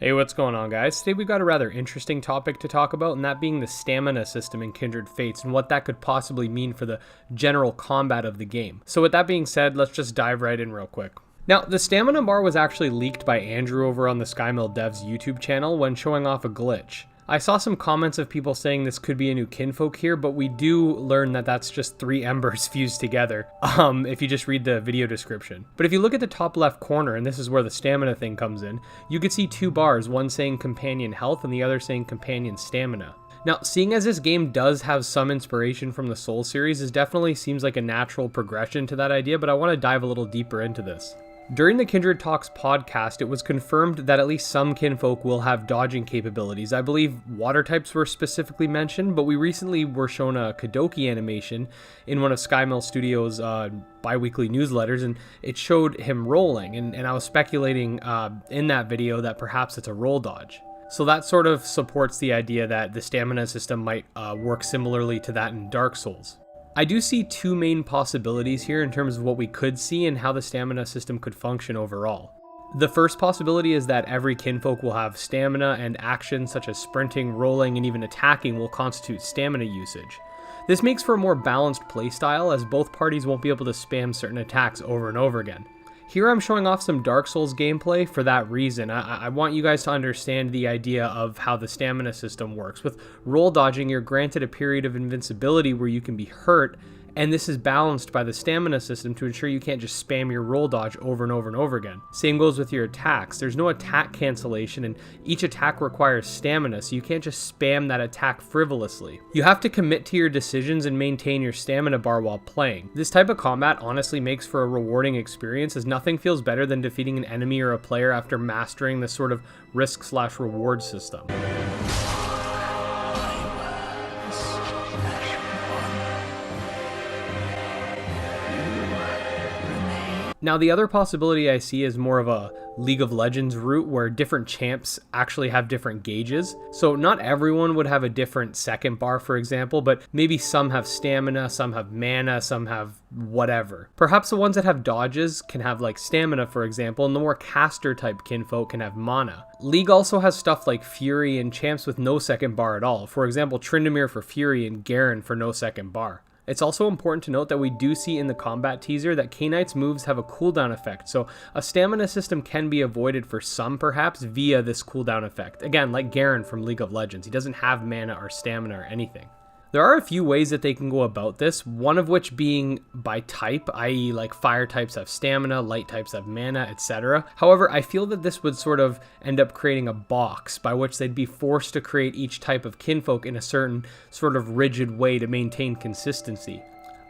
Hey, what's going on, guys? Today we've got a rather interesting topic to talk about, and that being the stamina system in Kindred Fates and what that could possibly mean for the general combat of the game. So with that being said, let's just dive right in real quick. Now, the stamina bar was actually leaked by Andrew over on the SkyMill Devs YouTube channel when showing off a glitch. I saw some comments of people saying this could be a new kinfolk here, but we do learn that that's just 3 embers fused together, if you just read the video description. But if you look at the top left corner, and this is where the stamina thing comes in, you could see 2 bars, one saying companion health and the other saying companion stamina. Now, seeing as this game does have some inspiration from the Soul series, this definitely seems like a natural progression to that idea, but I want to dive a little deeper into this. During the Kindred Talks podcast, it was confirmed that at least some kinfolk will have dodging capabilities. I believe water types were specifically mentioned, but we recently were shown a Kadoki animation in one of SkyMill Studios' bi-weekly newsletters, and it showed him rolling, and I was speculating in that video that perhaps it's a roll dodge. So that sort of supports the idea that the stamina system might work similarly to that in Dark Souls. I do see 2 main possibilities here in terms of what we could see and how the stamina system could function overall. The first possibility is that every kinfolk will have stamina, and actions such as sprinting, rolling, and even attacking will constitute stamina usage. This makes for a more balanced playstyle, as both parties won't be able to spam certain attacks over and over again. Here I'm showing off some Dark Souls gameplay for that reason. I want you guys to understand the idea of how the stamina system works. With roll dodging, you're granted a period of invincibility where you can be hurt, and this is balanced by the stamina system to ensure you can't just spam your roll dodge over and over and over again. Same goes with your attacks. There's no attack cancellation, and each attack requires stamina, so you can't just spam that attack frivolously. You have to commit to your decisions and maintain your stamina bar while playing. This type of combat honestly makes for a rewarding experience, as nothing feels better than defeating an enemy or a player after mastering this sort of risk/reward system. Now, the other possibility I see is more of a League of Legends route where different champs actually have different gauges. So not everyone would have a different second bar, for example, but maybe some have stamina, some have mana, some have whatever. Perhaps the ones that have dodges can have like stamina, for example, and the more caster type kinfolk can have mana. League also has stuff like Fury and champs with no second bar at all. For example, Tryndamere for Fury and Garen for no second bar. It's also important to note that we do see in the combat teaser that K-Knight's moves have a cooldown effect, so a stamina system can be avoided for some perhaps via this cooldown effect. Again, like Garen from League of Legends, he doesn't have mana or stamina or anything. There are a few ways that they can go about this, one of which being by type, i.e. like fire types have stamina, light types have mana, etc. However, I feel that this would sort of end up creating a box by which they'd be forced to create each type of kinfolk in a certain sort of rigid way to maintain consistency.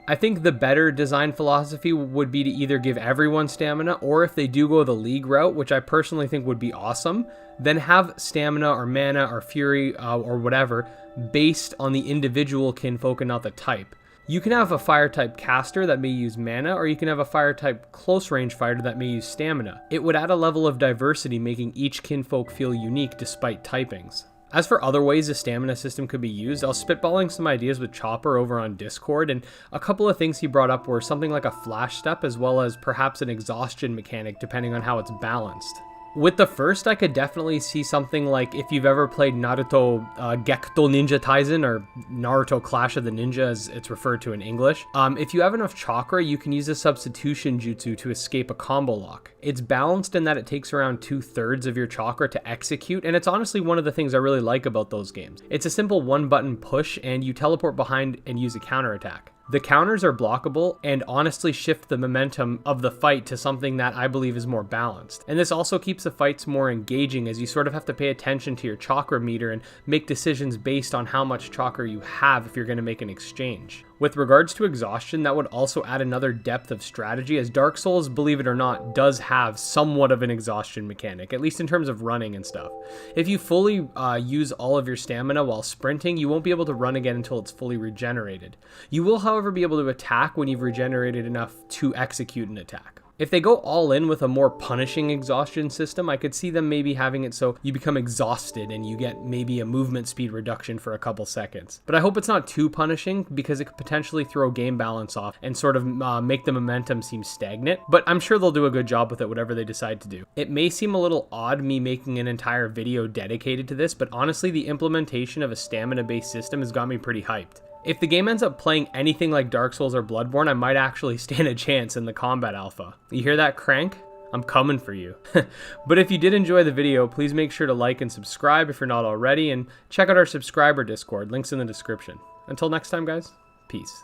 I think the better design philosophy would be to either give everyone stamina, or if they do go the League route, which I personally think would be awesome, then have stamina or mana or fury or whatever based on the individual kinfolk and not the type. You can have a fire type caster that may use mana, or you can have a fire type close range fighter that may use stamina. It would add a level of diversity, making each kinfolk feel unique despite typings. As for other ways the stamina system could be used, I was spitballing some ideas with Chopper over on Discord, and a couple of things he brought up were something like a flash step as well as perhaps an exhaustion mechanic depending on how it's balanced. With the first, I could definitely see something like if you've ever played Naruto Gekto Ninja Taisen, or Naruto Clash of the Ninja as it's referred to in English. If you have enough chakra, you can use a substitution jutsu to escape a combo lock. It's balanced in that it takes around 2/3 of your chakra to execute, and it's honestly one of the things I really like about those games. It's a simple 1-button push, and you teleport behind and use a counterattack. The counters are blockable and honestly shift the momentum of the fight to something that I believe is more balanced. And this also keeps the fights more engaging, as you sort of have to pay attention to your chakra meter and make decisions based on how much chakra you have if you're going to make an exchange. With regards to exhaustion, that would also add another depth of strategy, as Dark Souls, believe it or not, does have somewhat of an exhaustion mechanic, at least in terms of running and stuff. If you fully use all of your stamina while sprinting, you won't be able to run again until it's fully regenerated. You will, however, be able to attack when you've regenerated enough to execute an attack. If they go all in with a more punishing exhaustion system, I could see them maybe having it so you become exhausted and you get maybe a movement speed reduction for a couple seconds. But I hope it's not too punishing because it could potentially throw game balance off and sort of make the momentum seem stagnant. But I'm sure they'll do a good job with it, whatever they decide to do. It may seem a little odd me making an entire video dedicated to this, but honestly, the implementation of a stamina-based system has got me pretty hyped. If the game ends up playing anything like Dark Souls or Bloodborne, I might actually stand a chance in the combat alpha. You hear that, Crank? I'm coming for you. But if you did enjoy the video, please make sure to like and subscribe if you're not already, and check out our subscriber Discord, links in the description. Until next time, guys, peace.